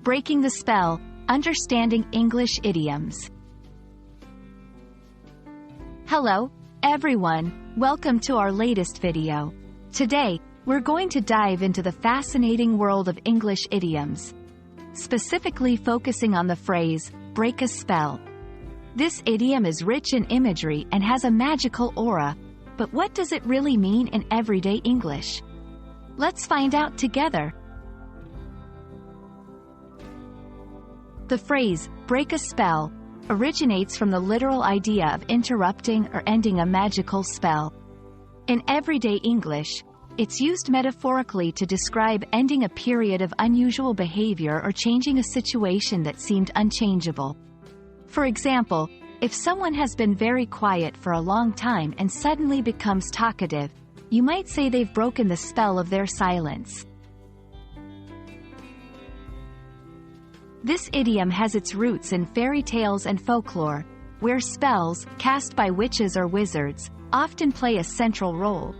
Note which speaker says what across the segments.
Speaker 1: Breaking the spell, understanding English idioms. Hello, everyone, welcome to our latest video. Today, we're going to dive into the fascinating world of English idioms, specifically focusing on the phrase, break a spell. This idiom is rich in imagery and has a magical aura, but what does it really mean in everyday English? Let's find out together. The phrase, break a spell, originates from the literal idea of interrupting or ending a magical spell. In everyday English, it's used metaphorically to describe ending a period of unusual behavior or changing a situation that seemed unchangeable. For example, if someone has been very quiet for a long time and suddenly becomes talkative, you might say they've broken the spell of their silence. This idiom has its roots in fairy tales and folklore, where spells, cast by witches or wizards, often play a central role.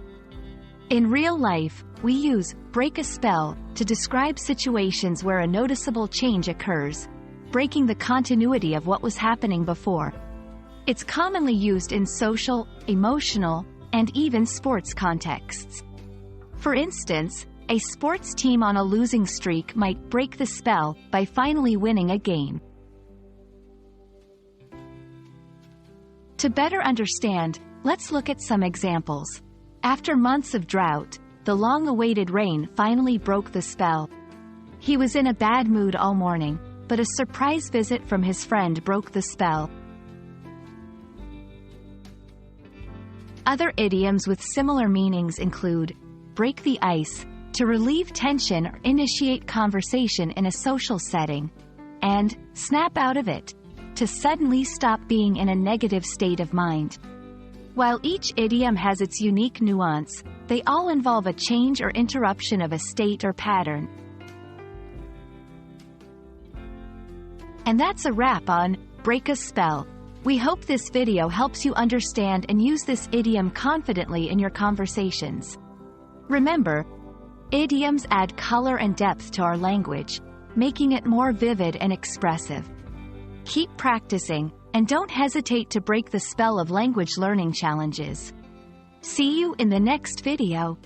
Speaker 1: In real life, we use break a spell to describe situations where a noticeable change occurs, breaking the continuity of what was happening before. It's commonly used in social, emotional, and even sports contexts. For instance, a sports team on a losing streak might break the spell by finally winning a game. To better understand, let's look at some examples. After months of drought, the long-awaited rain finally broke the spell. He was in a bad mood all morning, but a surprise visit from his friend broke the spell. Other idioms with similar meanings include break the ice, to relieve tension or initiate conversation in a social setting, and snap out of it, to suddenly stop being in a negative state of mind. While each idiom has its unique nuance, they all involve a change or interruption of a state or pattern. And that's a wrap on break a spell. We hope this video helps you understand and use this idiom confidently in your conversations. Remember, idioms add color and depth to our language, making it more vivid and expressive. Keep practicing, and don't hesitate to break the spell of language learning challenges. See you in the next video.